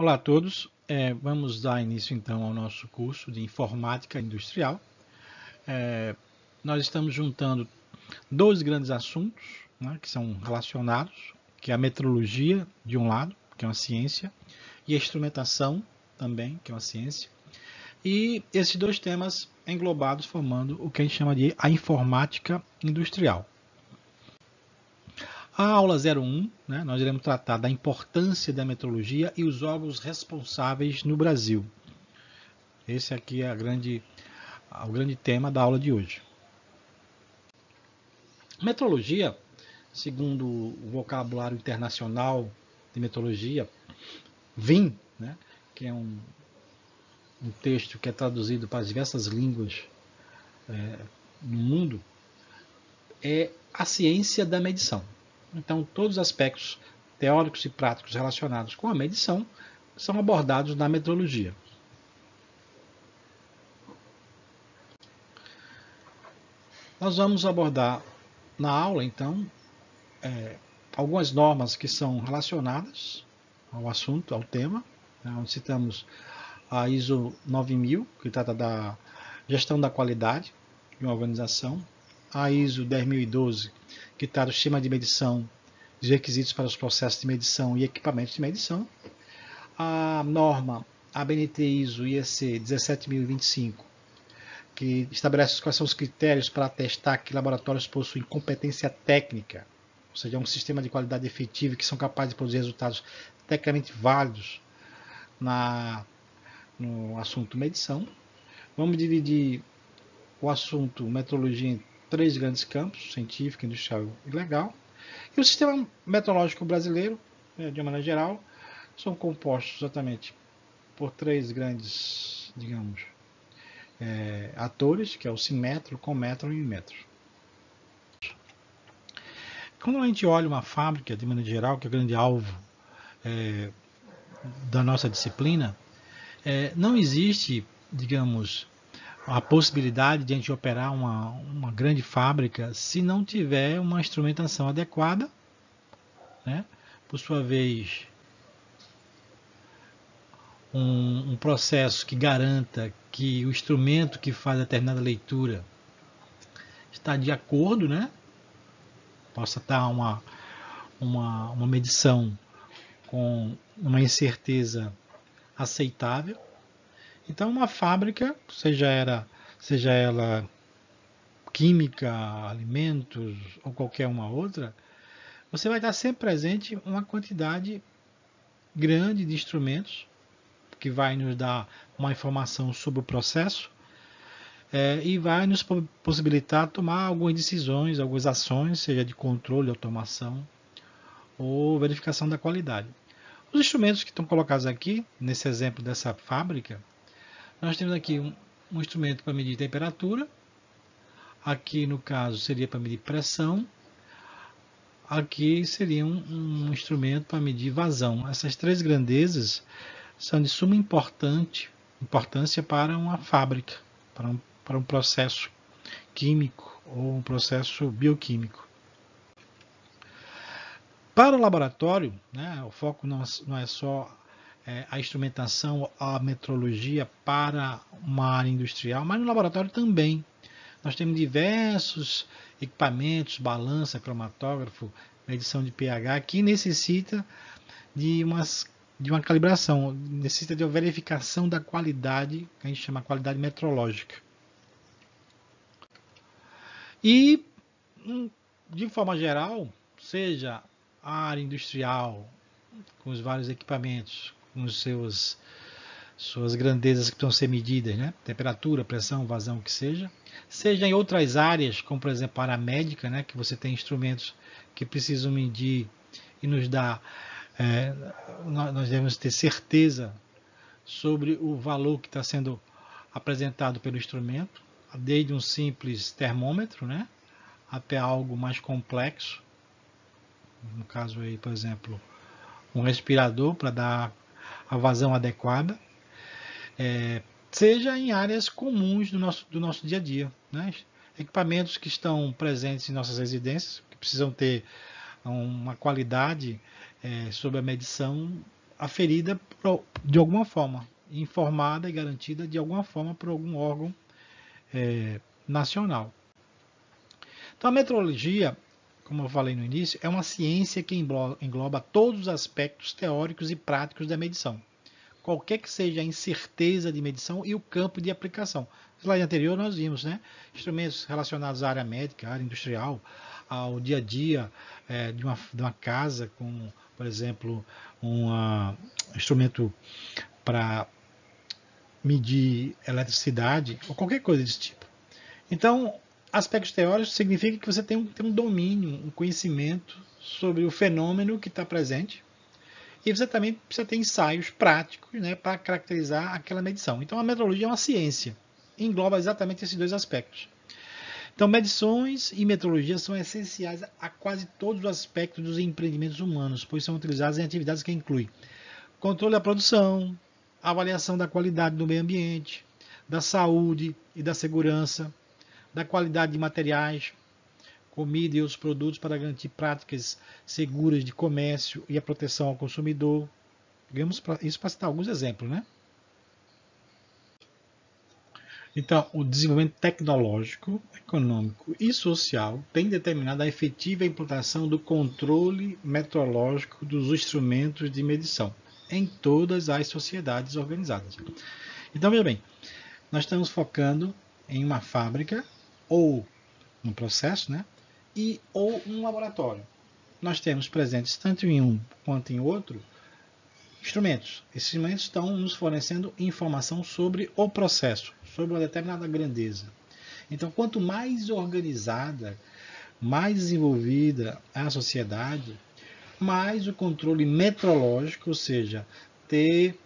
Olá a todos, vamos dar início então ao nosso curso de Informática Industrial. Nós estamos juntando dois grandes assuntos, né, que são relacionados, que é a metrologia de um lado, que é uma ciência, e a instrumentação também, que é uma ciência, e esses dois temas englobados formando o que a gente chama de a informática industrial. A aula 01, né, nós iremos tratar da importância da metrologia e os órgãos responsáveis no Brasil. Esse aqui é o grande tema da aula de hoje. Metrologia, segundo o vocabulário internacional de metrologia, VIM, né, que é um texto que é traduzido para as diversas línguas no mundo, é a ciência da medição. Então, todos os aspectos teóricos e práticos relacionados com a medição são abordados na metrologia. Nós vamos abordar na aula, então, algumas normas que são relacionadas ao assunto, ao tema, né, onde citamos a ISO 9000, que trata da gestão da qualidade de uma organização, a ISO 10012, que trata do sistema de medição, dos requisitos para os processos de medição e equipamentos de medição, a norma ABNT ISO IEC 17025, que estabelece quais são os critérios para atestar que laboratórios possuem competência técnica, ou seja, um sistema de qualidade efetivo que são capazes de produzir resultados tecnicamente válidos no assunto medição. Vamos dividir o assunto metrologia em três grandes campos: científico, industrial e legal. E o sistema metrológico brasileiro, de uma maneira geral, são compostos exatamente por três grandes, digamos, atores, que é o Sinmetro, Conmetro e Inmetro. Quando a gente olha uma fábrica, de maneira geral, que é o grande alvo da nossa disciplina, não existe, digamos, a possibilidade de a gente operar uma grande fábrica se não tiver uma instrumentação adequada, né? Por sua vez, um processo que garanta que o instrumento que faz determinada leitura está de acordo, né? Possa estar uma medição com uma incerteza aceitável. Então, uma fábrica, seja ela química, alimentos ou qualquer uma outra, você vai estar sempre presente uma quantidade grande de instrumentos que vai nos dar uma informação sobre o processo e vai nos possibilitar tomar algumas decisões, algumas ações, seja de controle, automação ou verificação da qualidade. Os instrumentos que estão colocados aqui, nesse exemplo dessa fábrica, nós temos aqui um instrumento para medir temperatura, aqui no caso seria para medir pressão, aqui seria um instrumento para medir vazão. Essas três grandezas são de suma importância para uma fábrica, para um processo químico ou um processo bioquímico. Para o laboratório, né, o foco não é só a instrumentação, a metrologia para uma área industrial, mas no laboratório também. Nós temos diversos equipamentos, balança, cromatógrafo, medição de pH, que necessita de uma calibração, necessita de uma verificação da qualidade, que a gente chama de qualidade metrológica. E, de forma geral, seja a área industrial, com os vários equipamentos, com suas grandezas que precisam ser medidas, né? Temperatura, pressão, vazão, o que seja em outras áreas, como por exemplo a área médica, né? Que você tem instrumentos que precisam medir e nos dar, nós devemos ter certeza sobre o valor que está sendo apresentado pelo instrumento, desde um simples termômetro, né? Até algo mais complexo, no caso aí, por exemplo, um respirador para dar a vazão adequada, seja em áreas comuns do nosso dia a dia, né? Equipamentos que estão presentes em nossas residências, que precisam ter uma qualidade sobre a medição aferida de alguma forma, informada e garantida de alguma forma por algum órgão nacional. Então a metrologia, como eu falei no início, é uma ciência que engloba todos os aspectos teóricos e práticos da medição, qualquer que seja a incerteza de medição e o campo de aplicação. No slide anterior nós vimos, né, instrumentos relacionados à área médica, à área industrial, ao dia a dia de uma casa, com, por exemplo, um instrumento para medir eletricidade, ou qualquer coisa desse tipo. Então, aspectos teóricos significa que você tem um domínio, um conhecimento sobre o fenômeno que está presente, e você também precisa ter ensaios práticos, né, para caracterizar aquela medição. Então a metrologia é uma ciência, engloba exatamente esses dois aspectos. Então medições e metrologia são essenciais a quase todos os aspectos dos empreendimentos humanos, pois são utilizados em atividades que incluem controle da produção, avaliação da qualidade do meio ambiente, da saúde e da segurança, da qualidade de materiais, comida e outros produtos para garantir práticas seguras de comércio e a proteção ao consumidor. Digamos isso para citar alguns exemplos, né? Então, o desenvolvimento tecnológico, econômico e social tem determinado a efetiva implantação do controle metrológico dos instrumentos de medição em todas as sociedades organizadas. Então, veja bem, nós estamos focando em uma fábrica ou um processo, né? Ou um laboratório. Nós temos presentes tanto em um quanto em outro instrumentos. Esses instrumentos estão nos fornecendo informação sobre o processo, sobre uma determinada grandeza. Então, quanto mais organizada, mais desenvolvida a sociedade, mais o controle metrológico, ou seja, ter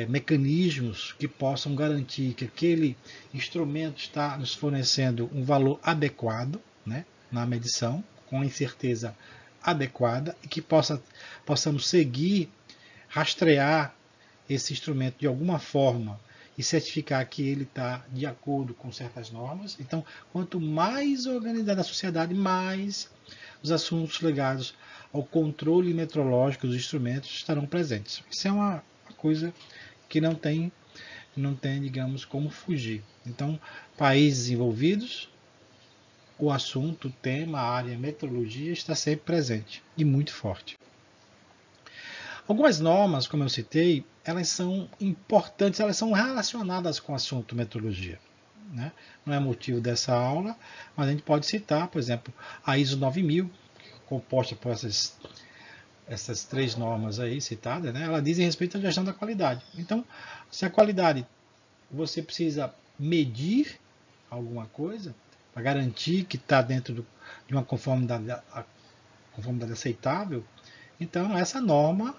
mecanismos que possam garantir que aquele instrumento está nos fornecendo um valor adequado, né, na medição, com incerteza adequada, e que possamos seguir, rastrear esse instrumento de alguma forma e certificar que ele está de acordo com certas normas. Então, quanto mais organizada a sociedade, mais os assuntos ligados ao controle metrológico dos instrumentos estarão presentes. Isso é uma coisa que não tem, digamos, como fugir. Então, países envolvidos, o assunto, o tema, a área metrologia está sempre presente e muito forte. Algumas normas, como eu citei, elas são importantes, elas são relacionadas com o assunto metrologia, né? Não é motivo dessa aula, mas a gente pode citar, por exemplo, a ISO 9000, composta por essas três normas aí citadas, né? Ela diz respeito à gestão da qualidade. Então, se a qualidade você precisa medir alguma coisa para garantir que está dentro de uma conformidade aceitável, então essa norma,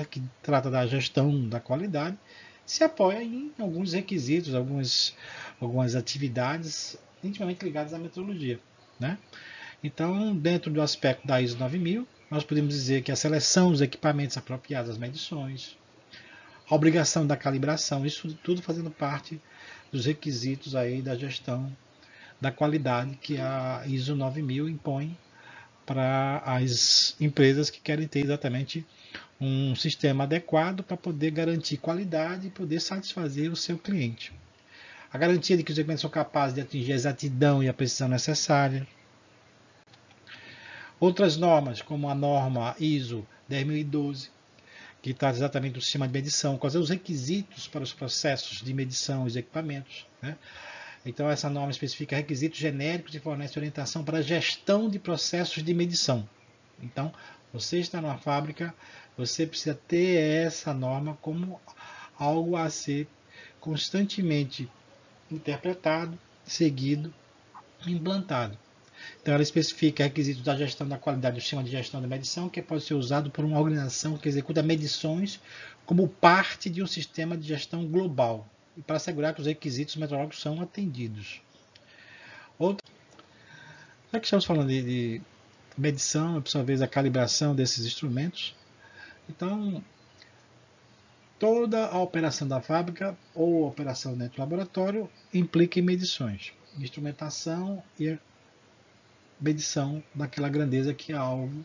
que trata da gestão da qualidade, se apoia em alguns requisitos, algumas atividades intimamente ligadas à metrologia, né? Então, dentro do aspecto da ISO 9000, nós podemos dizer que a seleção dos equipamentos apropriados às medições, a obrigação da calibração, isso tudo fazendo parte dos requisitos aí da gestão da qualidade que a ISO 9000 impõe para as empresas que querem ter exatamente um sistema adequado para poder garantir qualidade e poder satisfazer o seu cliente. A garantia de que os equipamentos são capazes de atingir a exatidão e a precisão necessária. Outras normas, como a norma ISO 10012, que trata exatamente do sistema de medição, quais são os requisitos para os processos de medição e os equipamentos, né? Então, essa norma especifica requisitos genéricos e fornece orientação para a gestão de processos de medição. Então, você está numa fábrica, você precisa ter essa norma como algo a ser constantemente interpretado, seguido, implantado. Então, ela especifica requisitos da gestão da qualidade do sistema de gestão da medição, que pode ser usado por uma organização que executa medições como parte de um sistema de gestão global, e para assegurar que os requisitos metrológicos são atendidos. Já que estamos falando de medição, por sua vez, a calibração desses instrumentos, então, toda a operação da fábrica ou a operação dentro do laboratório implica em medições, instrumentação e medição daquela grandeza que é alvo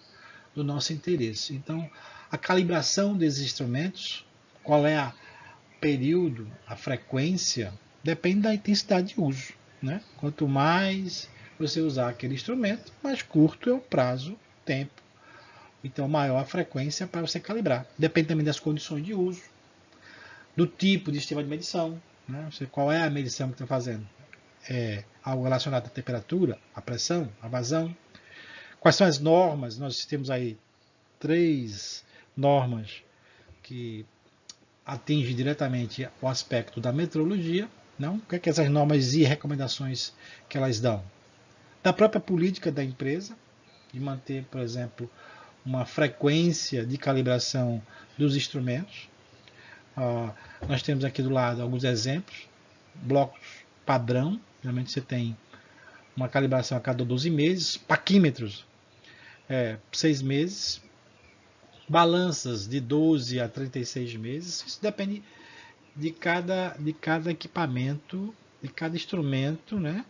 do nosso interesse. Então, a calibração desses instrumentos, qual é o período, a frequência, depende da intensidade de uso, né? Quanto mais você usar aquele instrumento, mais curto é o prazo, tempo. Então, maior a frequência para você calibrar. Depende também das condições de uso, do tipo de sistema de medição, né? Qual é a medição que está fazendo? É algo relacionado à temperatura, à pressão, à vazão. Quais são as normas? Nós temos aí 3 normas que atingem diretamente o aspecto da metrologia. Não? O que é que essas normas e recomendações que elas dão? Da própria política da empresa, de manter, por exemplo, uma frequência de calibração dos instrumentos. Nós temos aqui do lado alguns exemplos. Blocos padrão, geralmente você tem uma calibração a cada 12 meses. Paquímetros, 6 meses. Balanças de 12 a 36 meses. Isso depende de cada equipamento, de cada instrumento, né?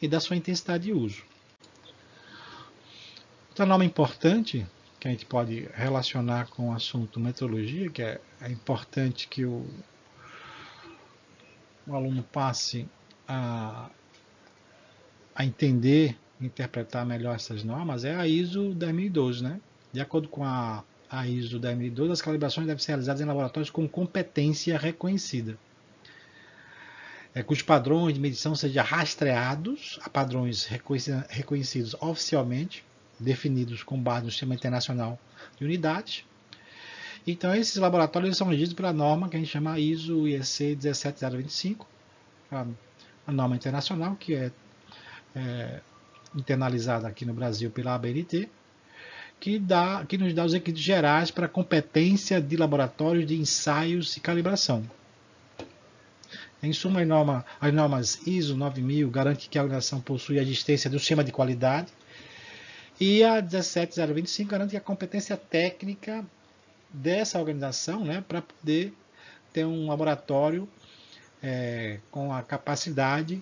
E da sua intensidade de uso. Outra norma importante que a gente pode relacionar com o assunto metrologia, que é importante que o aluno passe a entender, interpretar melhor essas normas, é a ISO 10012, né? De acordo com a ISO 10012, as calibrações devem ser realizadas em laboratórios com competência reconhecida, cujos padrões de medição sejam rastreados a padrões reconhecidos oficialmente, definidos com base no Sistema Internacional de Unidades. Então, esses laboratórios são regidos pela norma que a gente chama ISO IEC 17025, a norma internacional que é internalizada aqui no Brasil pela ABNT, que nos dá os requisitos gerais para a competência de laboratórios de ensaios e calibração. Em suma, as normas ISO 9000 garantem que a organização possui a existência do sistema de qualidade, e a 17025 garante a competência técnica dessa organização, né, para poder ter um laboratório com a capacidade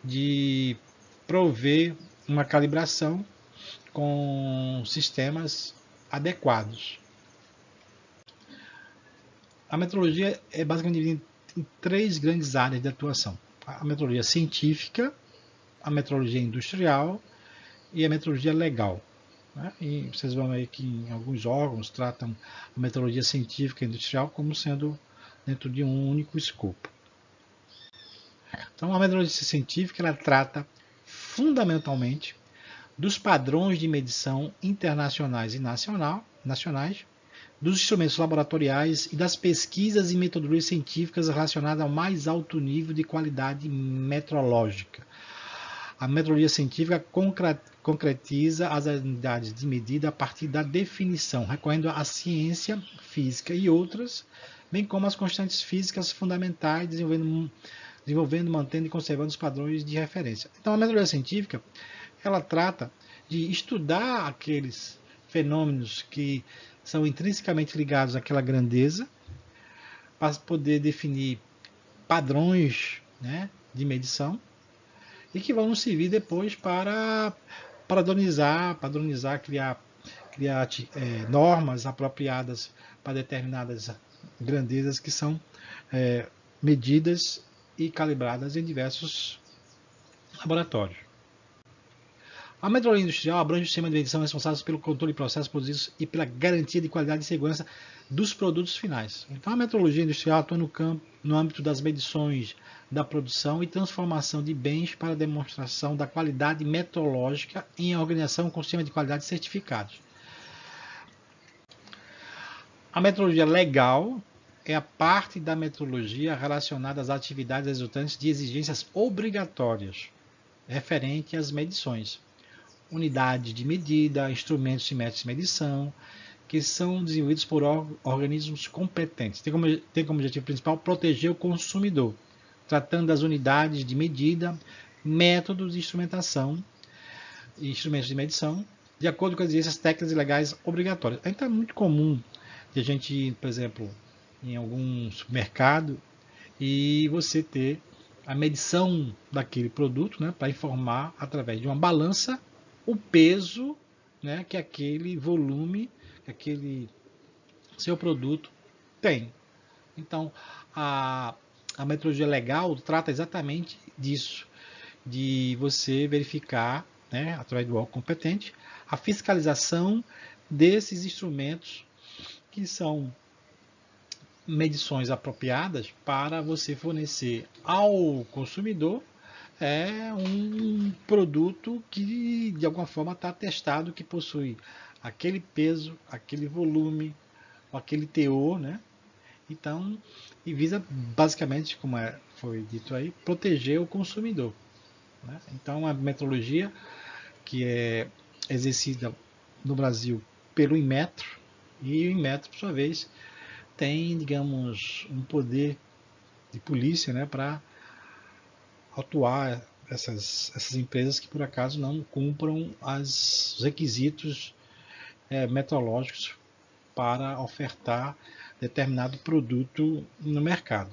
de prover uma calibração com sistemas adequados. A metrologia é basicamente dividida em 3 grandes áreas de atuação: a metrologia científica, a metrologia industrial e a metrologia legal. E vocês vão ver que em alguns órgãos tratam a metrologia científica e industrial como sendo dentro de um único escopo. Então, a metrologia científica ela trata fundamentalmente dos padrões de medição internacionais e nacionais, dos instrumentos laboratoriais e das pesquisas e metodologias científicas relacionadas ao mais alto nível de qualidade metrológica. A metrologia científica concretiza as unidades de medida a partir da definição, recorrendo à ciência física e outras, bem como às constantes físicas fundamentais, desenvolvendo, mantendo e conservando os padrões de referência. Então, a metrologia científica ela trata de estudar aqueles fenômenos que são intrinsecamente ligados àquela grandeza, para poder definir padrões, né, de medição, e que vão nos servir depois para padronizar, criar normas apropriadas para determinadas grandezas que são medidas e calibradas em diversos laboratórios. A metrologia industrial abrange o sistema de medição responsável pelo controle de processos produzidos e pela garantia de qualidade e segurança dos produtos finais. Então, a metrologia industrial atua no âmbito das medições da produção e transformação de bens para demonstração da qualidade metrológica em organização com sistema de qualidade certificados. A metrologia legal é a parte da metrologia relacionada às atividades resultantes de exigências obrigatórias referente às medições, unidades de medida, instrumentos e métodos de medição, que são desenvolvidos por organismos competentes. Tem como objetivo principal proteger o consumidor, tratando das unidades de medida, métodos de instrumentação e instrumentos de medição, de acordo com as exigências técnicas e legais obrigatórias. Então é muito comum de a gente ir, por exemplo, em algum supermercado e você ter a medição daquele produto, né, para informar através de uma balança o peso né, que aquele volume, que aquele seu produto tem. Então, a metrologia legal trata exatamente disso, de você verificar, né, através do órgão competente, a fiscalização desses instrumentos que são medições apropriadas para você fornecer ao consumidor um produto que de alguma forma está testado, que possui aquele peso, aquele volume, aquele teor, né? Então, e visa basicamente, como foi dito aí, proteger o consumidor, né? Então, a metrologia que é exercida no Brasil pelo Inmetro, e o Inmetro, por sua vez, tem, digamos, um poder de polícia, né, para atuar essas empresas que por acaso não cumpram os requisitos metrológicos para ofertar determinado produto no mercado.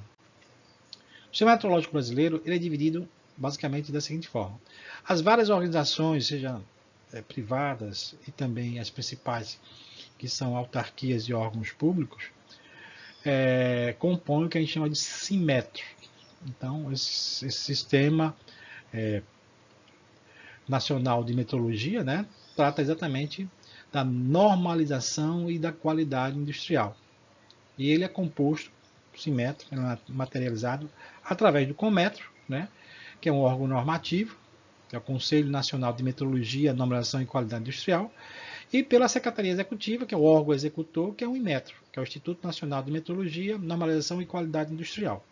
O sistema metrológico brasileiro ele é dividido basicamente da seguinte forma: as várias organizações, seja privadas e também as principais, que são autarquias e órgãos públicos, compõem o que a gente chama de Sinmetro. Então, esse sistema nacional de metrologia, né, trata exatamente da normalização e da qualidade industrial. E ele é composto, Sinmetro, materializado através do Conmetro, né, que é um órgão normativo, que é o Conselho Nacional de Metrologia, Normalização e Qualidade Industrial, e pela Secretaria Executiva, que é o órgão executor, que é o Inmetro, que é o Instituto Nacional de Metrologia, Normalização e Qualidade Industrial.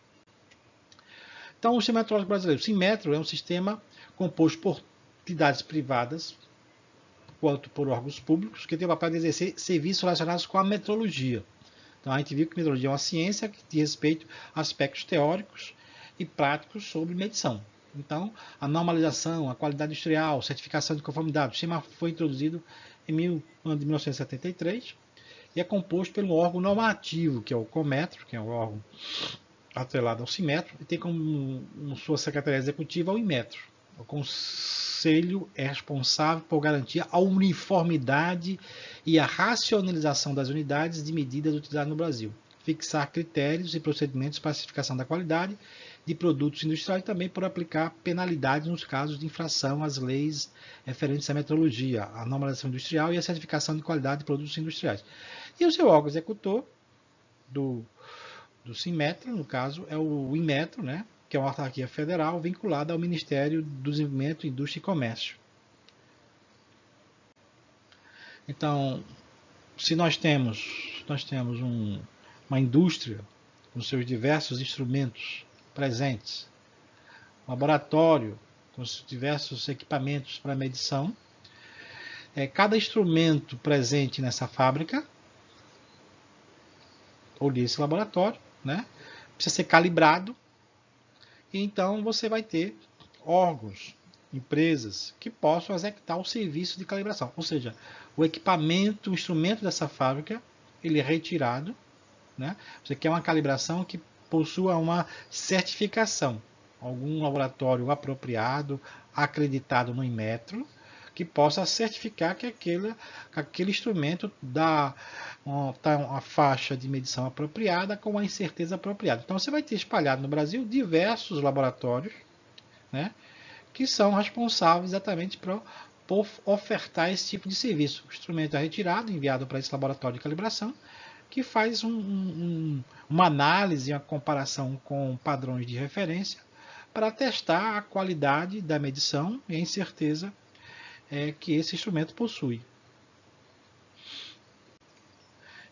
Então, o sistema metrológico brasileiro, o Sinmetro, é um sistema composto por entidades privadas, quanto por órgãos públicos, que tem o papel de exercer serviços relacionados com a metrologia. Então, a gente viu que metrologia é uma ciência que diz respeito a aspectos teóricos e práticos sobre medição. Então, a normalização, a qualidade industrial, certificação de conformidade, o sistema foi introduzido em 1973 e é composto pelo órgão normativo, que é o Conmetro, que é o órgão atrelado ao Sinmetro, e tem como sua secretaria executiva o Inmetro. O Conselho é responsável por garantir a uniformidade e a racionalização das unidades de medidas utilizadas no Brasil, fixar critérios e procedimentos para a certificação da qualidade de produtos industriais e também por aplicar penalidades nos casos de infração às leis referentes à metrologia, à normalização industrial e à certificação de qualidade de produtos industriais. E o seu órgão executor do Sinmetro, no caso, é o Inmetro, né, que é uma autarquia federal vinculada ao Ministério do Desenvolvimento, Indústria e Comércio. Então, se nós temos uma indústria com seus diversos instrumentos presentes, um laboratório com seus diversos equipamentos para medição, cada instrumento presente nessa fábrica ou nesse laboratório, né, precisa ser calibrado, e então você vai ter órgãos, empresas que possam executar o serviço de calibração. Ou seja, o equipamento, o instrumento dessa fábrica, ele é retirado, né? Você quer uma calibração que possua uma certificação, algum laboratório apropriado, acreditado no Inmetro, que possa certificar que aquele instrumento dá uma faixa de medição apropriada com a incerteza apropriada. Então você vai ter espalhado no Brasil diversos laboratórios, né, que são responsáveis exatamente por ofertar esse tipo de serviço. O instrumento é retirado, enviado para esse laboratório de calibração, que faz uma análise, uma comparação com padrões de referência para testar a qualidade da medição e a incerteza que esse instrumento possui.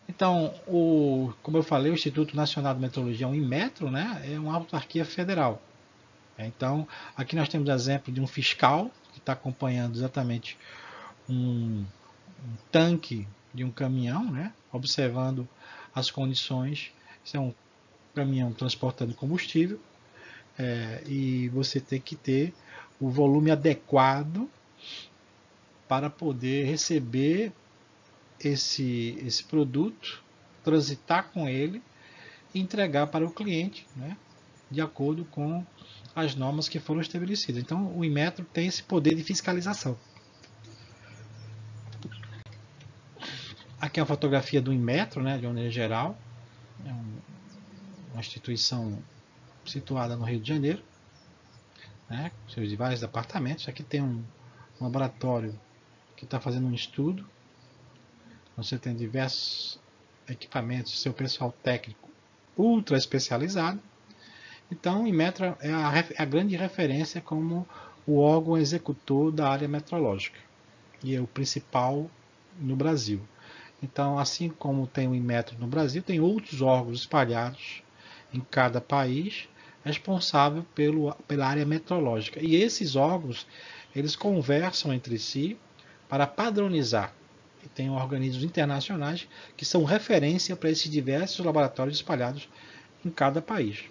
Então, como eu falei, o Instituto Nacional de Metrologia, o Inmetro, né, é uma autarquia federal. Então, aqui nós temos o exemplo de um fiscal que está acompanhando exatamente um tanque de um caminhão, né, observando as condições. Isso é um caminhão transportando combustível, e você tem que ter o volume adequado para poder receber esse produto, transitar com ele e entregar para o cliente, né, de acordo com as normas que foram estabelecidas. Então, o Inmetro tem esse poder de fiscalização. Aqui é a fotografia do Inmetro, né, de maneira geral. É uma instituição situada no Rio de Janeiro, né, com seus vários departamentos. Aqui tem um laboratório que está fazendo um estudo. Você tem diversos equipamentos, seu pessoal técnico ultra especializado. Então, o Inmetro é a grande referência como o órgão executor da área metrológica e é o principal no Brasil. Então, assim como tem o Inmetro no Brasil, tem outros órgãos espalhados em cada país responsável pela área metrológica. E esses órgãos, eles conversam entre si para padronizar. E tem organismos internacionais que são referência para esses diversos laboratórios espalhados em cada país.